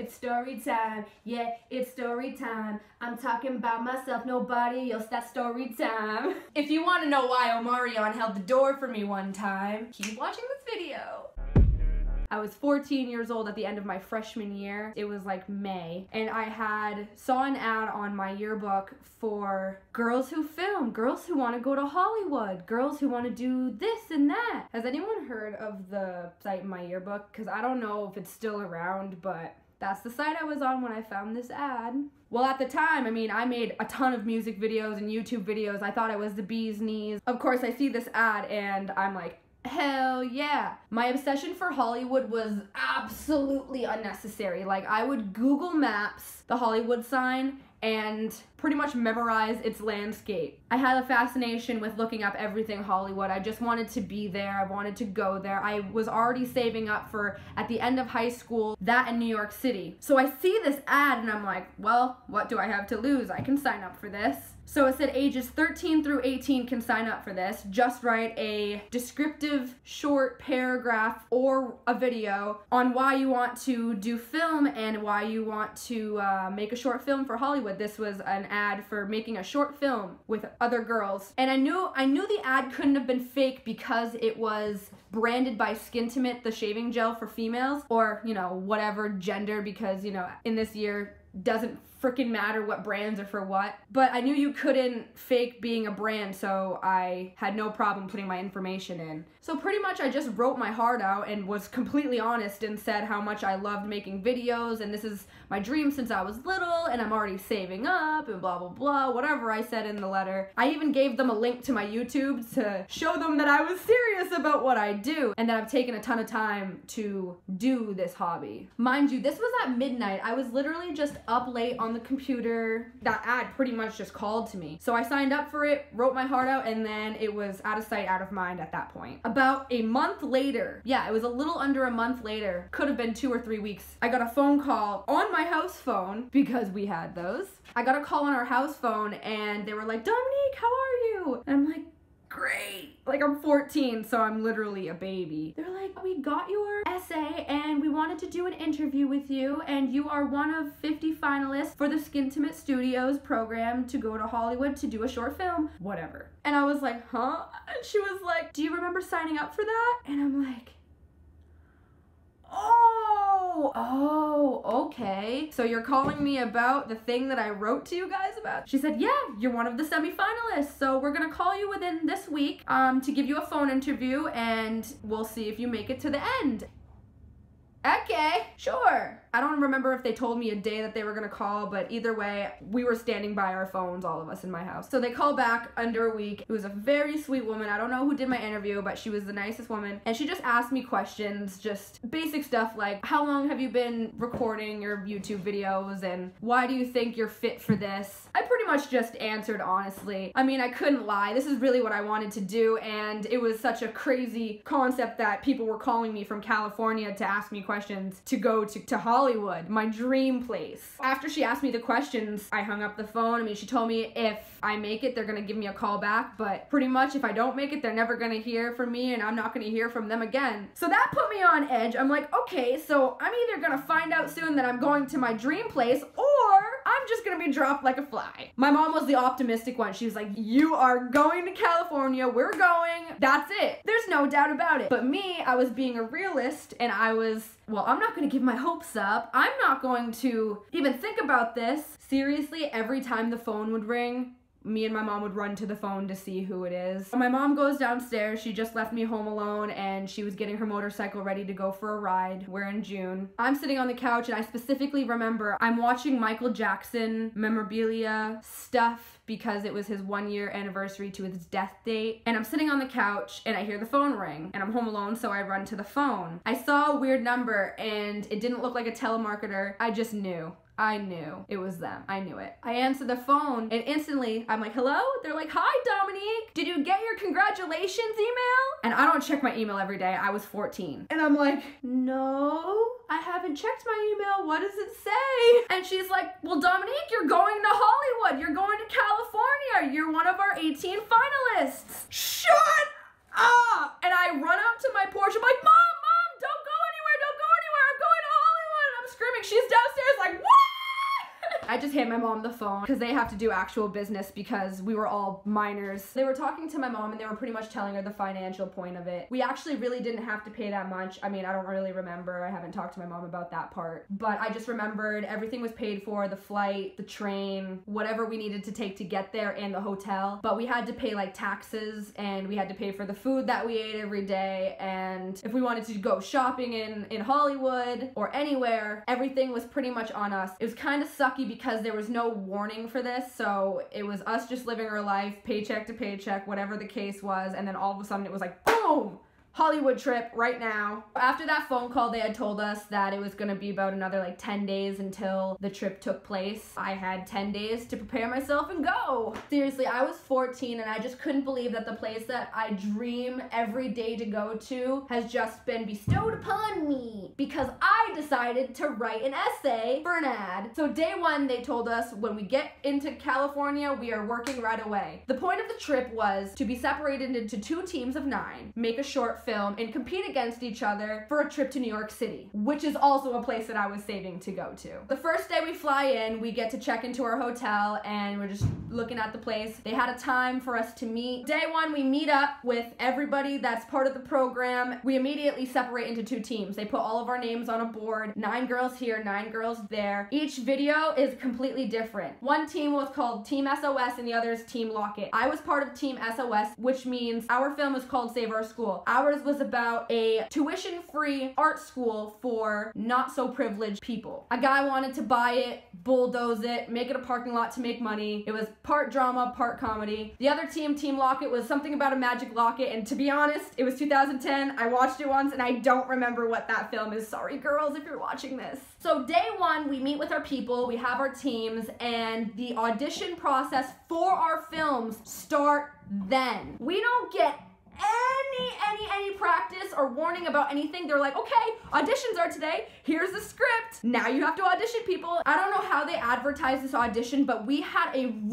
It's story time. Yeah, it's story time. I'm talking about myself, nobody else. That's story time. If you want to know why OMARION held the door for me one time, keep watching this video. I was 14 years old at the end of my freshman year. It was like May, and I saw an ad on my yearbook for girls who film, girls who want to go to Hollywood, girls who want to do this and that. Has anyone heard of the site in my yearbook? Because I don't know if it's still around, but that's the site I was on when I found this ad. Well, at the time, I mean, I made a ton of music videos and YouTube videos. I thought I was the bee's knees. Of course, I see this ad and I'm like, hell yeah. My obsession for Hollywood was absolutely unnecessary. Like, I would Google Maps the Hollywood sign and pretty much memorize its landscape. I had a fascination with looking up everything Hollywood. I just wanted to be there. I wanted to go there. I was already saving up for, at the end of high school, that in New York City. So I see this ad and I'm like, well, what do I have to lose? I can sign up for this. So it said ages 13 through 18 can sign up for this. Just write a descriptive short paragraph or a video on why you want to do film and why you want to make a short film for Hollywood. This was an ad for making a short film with other girls. And I knew the ad couldn't have been fake because it was branded by Skintimate, the shaving gel for females, or, you know, whatever gender, because, you know, in this year, doesn't freaking matter what brands are for what. But I knew you couldn't fake being a brand, so I had no problem putting my information in. So pretty much I just wrote my heart out and was completely honest and said how much I loved making videos and this is my dream since I was little and I'm already saving up and blah blah blah, whatever I said in the letter. I even gave them a link to my YouTube to show them that I was serious about what I do and that I've taken a ton of time to do this hobby. Mind you, this was at midnight. I was literally just up late on the computer. That ad pretty much just called to me. So I signed up for it, wrote my heart out, and then it was out of sight, out of mind at that point. About a month later, yeah, it was a little under a month later, could have been 2 or 3 weeks, I got a phone call on my house phone, because we had those. I got a call on our house phone and they were like, Dominique, how are you? And I'm like, great. Like, I'm 14, so I'm literally a baby. They're like, we got your essay and we wanted to do an interview with you and you are one of 50 finalists for the Skintimate Studios program to go to Hollywood to do a short film, whatever. And I was like, huh? And she was like, do you remember signing up for that? And I'm like, oh, okay. So you're calling me about the thing that I wrote to you guys about? She said, yeah, you're one of the semi-finalists. So we're gonna call you within this week to give you a phone interview and we'll see if you make it to the end. Okay, sure. I don't remember if they told me a day that they were gonna call, but either way, we were standing by our phones, all of us in my house. So they called back under a week. It was a very sweet woman. I don't know who did my interview, but she was the nicest woman. And she just asked me questions, just basic stuff like, how long have you been recording your YouTube videos? And why do you think you're fit for this? I pretty much just answered honestly. I mean, I couldn't lie. This is really what I wanted to do. And it was such a crazy concept that people were calling me from California to ask me questions to go to Hollywood, my dream place. After she asked me the questions, I hung up the phone. I mean, she told me if I make it, they're gonna give me a call back, but pretty much if I don't make it, they're never gonna hear from me and I'm not gonna hear from them again. So that put me on edge. I'm like, okay, so I'm either gonna find out soon that I'm going to my dream place or I'm just gonna be dropped like a fly. My mom was the optimistic one. She was like, you are going to California, we're going, that's it. There's no doubt about it. But me, I was being a realist and I was, well, I'm not gonna give my hopes up. I'm not going to even think about this. Seriously, every time the phone would ring, me and my mom would run to the phone to see who it is. My mom goes downstairs. She just left me home alone and she was getting her motorcycle ready to go for a ride. We're in June. I'm sitting on the couch and I specifically remember I'm watching Michael Jackson memorabilia stuff because it was his 1-year anniversary to his death date. And I'm sitting on the couch and I hear the phone ring and I'm home alone, so I run to the phone. I saw a weird number and it didn't look like a telemarketer. I just knew. I knew it was them. I knew it. I answered the phone and instantly I'm like, hello? They're like, hi, Dominique. Did you get your congratulations email? And I don't check my email every day. I was 14. And I'm like, no, I haven't checked my email. What does it say? And she's like, well, Dominique, you're going to Hollywood. You're going to California. You're one of our 18 finalists. Shut up. And I run up to my porch. I'm like, Mom, don't go anywhere. Don't go anywhere. I'm going to Hollywood. And I'm screaming, she's downstairs like, what? I just hit my mom the phone because they have to do actual business because we were all minors. They were talking to my mom and they were pretty much telling her the financial point of it. We actually really didn't have to pay that much. I mean, I don't really remember. I haven't talked to my mom about that part. But I just remembered everything was paid for, the flight, the train, whatever we needed to take to get there, and the hotel. But we had to pay like taxes, and we had to pay for the food that we ate every day. And if we wanted to go shopping in Hollywood or anywhere, everything was pretty much on us. It was kind of sucky because there was no warning for this, so it was us just living our life, paycheck to paycheck, whatever the case was, and then all of a sudden it was like, boom! Hollywood trip right now. After that phone call, they had told us that it was gonna be about another like 10 days until the trip took place. I had 10 days to prepare myself and go. Seriously, I was 14 and I just couldn't believe that the place that I dream every day to go to has just been bestowed upon me because I decided to write an essay for an ad. So day one, they told us when we get into California, we are working right away. The point of the trip was to be separated into 2 teams of 9, make a short film, and compete against each other for a trip to New York City, which is also a place that I was saving to go to. The first day we fly in, we get to check into our hotel and we're just looking at the place. They had a time for us to meet. Day one, we meet up with everybody that's part of the program. We immediately separate into 2 teams. They put all of our names on a board, 9 girls here, 9 girls there. Each video is completely different. One team was called Team SOS and the other is Team Lock It. I was part of Team SOS, which means our film is called Save Our School. Ours was about a tuition-free art school for not-so-privileged people. A guy wanted to buy it, bulldoze it, make it a parking lot to make money. It was part drama, part comedy. The other team, Team Lock It, was something about a magic locket, and to be honest, it was 2010. I watched it once, and I don't remember what that film is. Sorry, girls, if you're watching this. So day one, we meet with our people, we have our teams, and the audition process for our films start then. We don't get any practice or warning about anything. They're like, okay, auditions are today. Here's the script. Now you have to audition, people. I don't know how they advertised this audition, but we had an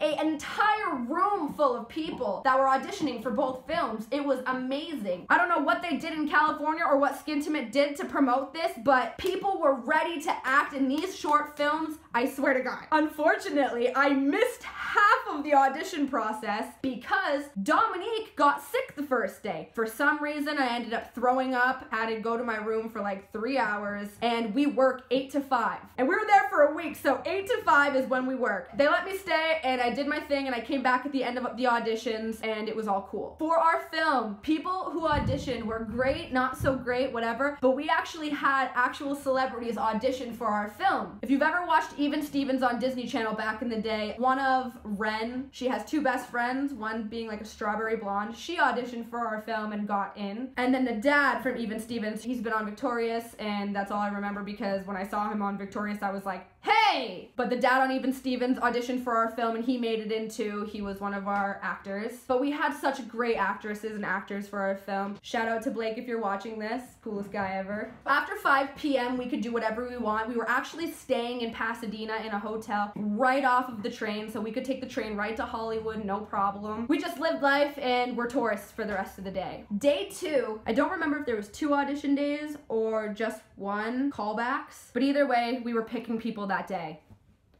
entire room full of people that were auditioning for both films. It was amazing. I don't know what they did in California or what Skintimate did to promote this, but people were ready to act in these short films. I swear to God. Unfortunately, I missed half of the audition process because Dominique got sick the first day. For some reason, I ended up throwing up, had to go to my room for like 3 hours, and we work 8 to 5. And we were there for a week, so 8 to 5 is when we work. They let me stay, and I did my thing, and I came back at the end of the auditions, and it was all cool. For our film, people who auditioned were great, not so great, whatever, but we actually had actual celebrities audition for our film. If you've ever watched Even Stevens on Disney Channel back in the day, one of Ren, she has 2 best friends, one being like a strawberry blonde, she auditioned for our film and got in. And then the dad from Even Stevens, he's been on Victorious, and that's all I remember because when I saw him on Victorious, I was like, hey! But the dad on Even Stevens auditioned for our film and he made it into, he was one of our actors. But we had such great actresses and actors for our film. Shout out to Blake if you're watching this, coolest guy ever. After 5 p.m. we could do whatever we want. We were actually staying in Pasadena in a hotel right off of the train, so we could take the train right to Hollywood, no problem. We just lived life and we're tourists for the rest of the day. Day 2, I don't remember if there was 2 audition days or just 1 callbacks, but either way, we were picking people that day.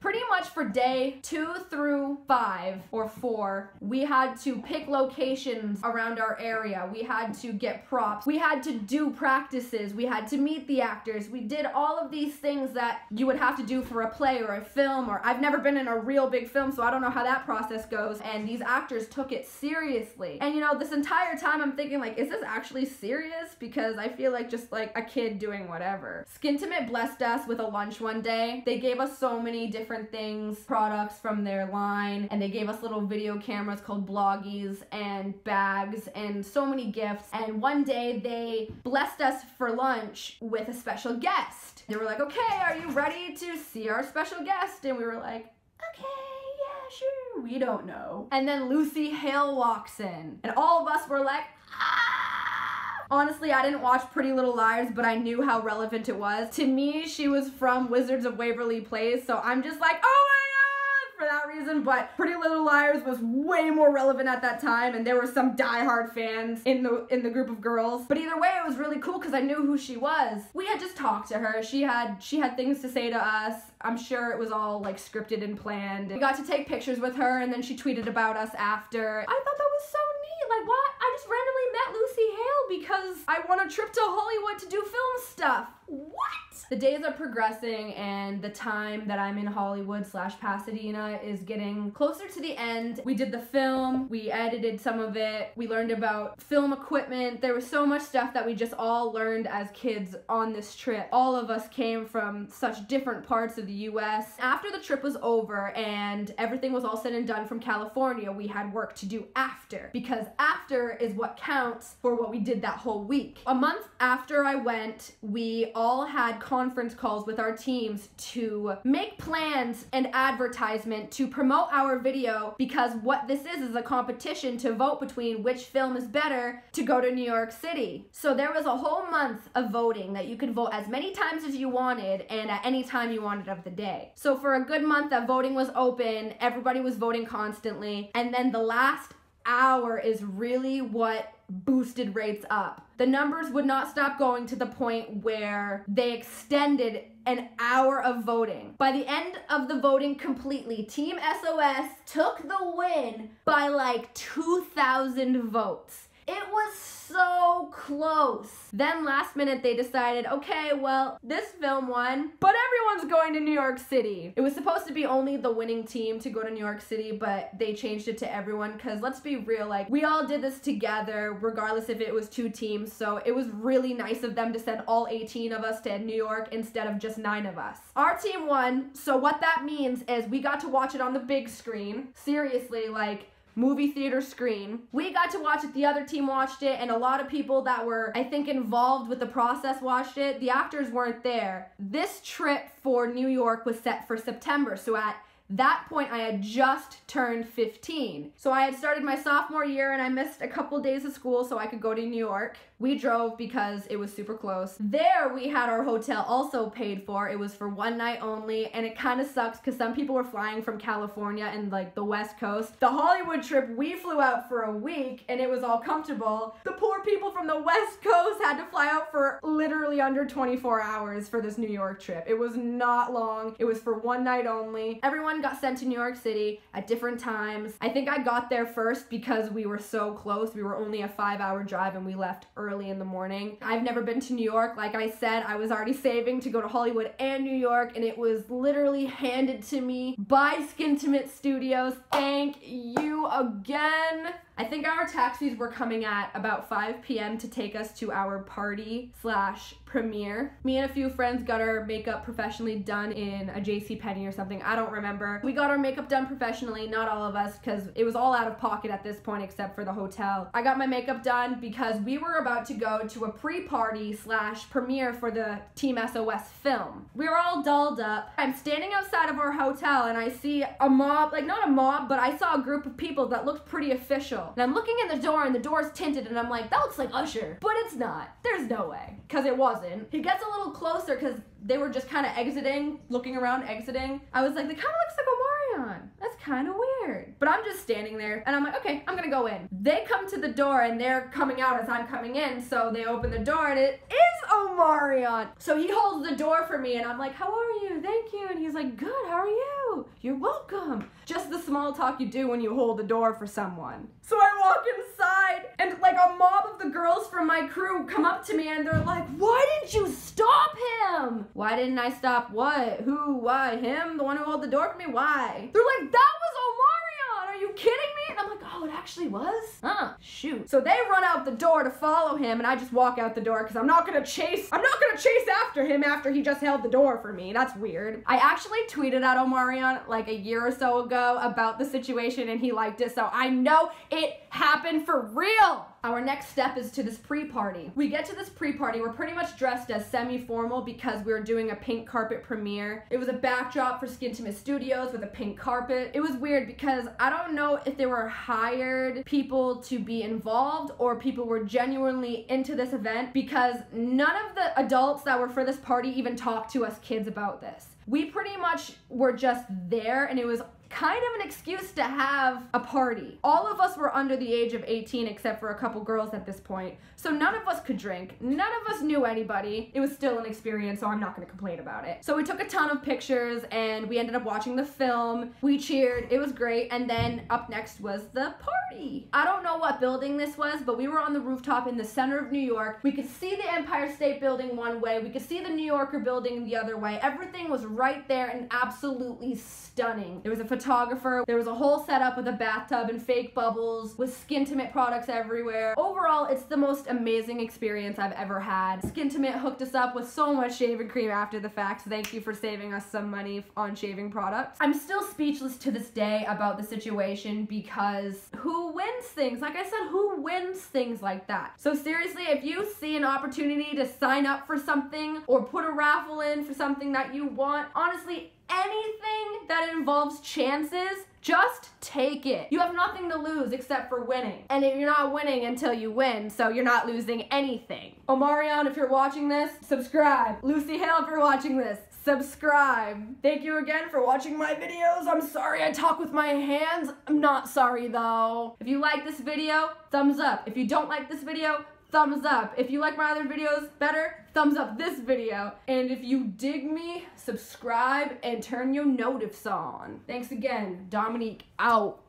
Pretty much for day 2 through 5 or 4, we had to pick locations around our area. We had to get props. We had to do practices. We had to meet the actors. We did all of these things that you would have to do for a play or a film, or I've never been in a real big film, so I don't know how that process goes. And these actors took it seriously. And you know, this entire time I'm thinking like, is this actually serious? Because I feel like just like a kid doing whatever. Skintimate blessed us with a lunch one day. They gave us so many different things, products from their line, and they gave us little video cameras called bloggies and bags and so many gifts. And one day they blessed us for lunch with a special guest. They were like, okay, are you ready to see our special guest? And we were like, okay, yeah, sure, we don't know. And then Lucy Hale walks in and all of us were like, ah! Honestly, I didn't watch Pretty Little Liars, but I knew how relevant it was. To me, she was from Wizards of Waverly Place, so I'm just like, oh my God! for that reason, but Pretty Little Liars was way more relevant at that time, and there were some diehard fans in the group of girls. But either way, it was really cool because I knew who she was. We had just talked to her. She had things to say to us. I'm sure it was all like scripted and planned. We got to take pictures with her, and then she tweeted about us after. I thought that was so neat. Like, what? I just randomly met Lucy Hale because I won a trip to Hollywood to do film stuff. What? The days are progressing, and the time that I'm in Hollywood / Pasadena is getting closer to the end. We did the film, we edited some of it, we learned about film equipment. There was so much stuff that we just all learned as kids on this trip. All of us came from such different parts of the US. After the trip was over and everything was all said and done from California, we had work to do after, because after is what counts for what we did that whole week. A month after I went, we all had conference calls with our teams to make plans and advertisement to promote our video, because what this is a competition to vote between which film is better to go to New York City. So there was a whole month of voting that you could vote as many times as you wanted and at any time you wanted of the day. So for a good month that voting was open, everybody was voting constantly, and then the last hour is really what boosted rates up. The numbers would not stop going to the point where they extended an hour of voting. By the end of the voting completely, Team SOS took the win by like 2,000 votes. It was so close. Then last minute they decided, okay, well, this film won, but everyone's going to New York City. It was supposed to be only the winning team to go to New York City, but they changed it to everyone, because let's be real, like, we all did this together, regardless if it was 2 teams, so it was really nice of them to send all 18 of us to New York instead of just 9 of us. Our team won, so what that means is we got to watch it on the big screen. Seriously, like, movie theater screen. We got to watch it, the other team watched it, and a lot of people that were, I think, involved with the process watched it. The actors weren't there. This trip for New York was set for September, so at that point I had just turned 15. So I had started my sophomore year and I missed a couple days of school so I could go to New York. We drove because it was super close. There we had our hotel also paid for. It was for 1 night only, and it kind of sucks because some people were flying from California and like the West Coast. The Hollywood trip, we flew out for a week and it was all comfortable. The poor people from the West Coast had to fly out for literally under 24 hours for this New York trip. It was not long. It was for 1 night only. Everyone got sent to New York City at different times. I think I got there first because we were so close. We were only a 5-hour drive and we left early in the morning. I've never been to New York. Like I said, I was already saving to go to Hollywood and New York, and it was literally handed to me by Skintimate Studios. Thank you again. I think our taxis were coming at about 5 p.m. to take us to our party / premiere. Me and a few friends got our makeup professionally done in a JCPenney or something. I don't remember. We got our makeup done professionally, not all of us, because it was all out of pocket at this point except for the hotel. I got my makeup done because we were about to go to a pre-party / premiere for the Team SOS film. We were all dolled up. I'm standing outside of our hotel and I see a mob, like not a mob, but I saw a group of people that looked pretty official. And I'm looking in the door and the door's tinted and I'm like, that looks like Usher. But it's not. There's no way. Because it wasn't. He gets a little closer because they were just kind of exiting, looking around, exiting. I was like, they kind of looks like OMARION. That's kind of weird. But I'm just standing there and I'm like, okay, I'm gonna go in. They come to the door and they're coming out as I'm coming in, so they open the door and it is OMARION. So he holds the door for me and I'm like, how are you? Thank you. And he's like, good, how are you? You're welcome. Just the small talk you do when you hold the door for someone. So I walk inside and like a mob of the girls from my crew come up to me and they're like, why didn't you stop him? Why didn't I stop what? Who? Why? Him? The one who held the door for me? Why? They're like, that was OMARION! Are you kidding me? And I'm like, oh, it actually was? Shoot. So they run out the door to follow him and I just walk out the door because I'm not gonna chase after him after he just held the door for me. That's weird. I actually tweeted at OMARION like a year or so ago about the situation and he liked it, so I know it happened for real. Our next step is to this pre-party. We get to this pre-party, we're pretty much dressed as semi-formal because we were doing a pink carpet premiere. It was a backdrop for Skintimate Studios with a pink carpet. It was weird because I don't know if they were hired people to be involved or people were genuinely into this event, because none of the adults that were for this party even talked to us kids about this. We pretty much were just there and it was kind of an excuse to have a party. All of us were under the age of 18 except for a couple girls at this point, so none of us could drink. None of us knew anybody. It was still an experience, so I'm not gonna complain about it. So we took a ton of pictures and we ended up watching the film. We cheered, it was great, and then up next was the party. I don't know what building this was, but we were on the rooftop in the center of New York. We could see the Empire State Building one way, we could see the New Yorker building the other way. Everything was right there and absolutely stunning. There was a photographer, there was a whole setup with a bathtub and fake bubbles with Skintimate products everywhere. Overall, it's the most amazing experience I've ever had. Skintimate hooked us up with so much shaving cream after the fact, so thank you for saving us some money on shaving products. I'm still speechless to this day about the situation because who wins things? Like I said, who wins things like that? So seriously, if you see an opportunity to sign up for something or put a raffle in for something that you want, honestly, anything that involves chances, just take it. You have nothing to lose except for winning. And if you're not winning until you win, so you're not losing anything. OMARION, if you're watching this, subscribe. Lucy Hale, if you're watching this, subscribe. Thank you again for watching my videos. I'm sorry I talk with my hands. I'm not sorry though. If you like this video, thumbs up. If you don't like this video, thumbs up. If you like my other videos better, thumbs up this video. And if you dig me, subscribe and turn your notifs on. Thanks again. Dominique out.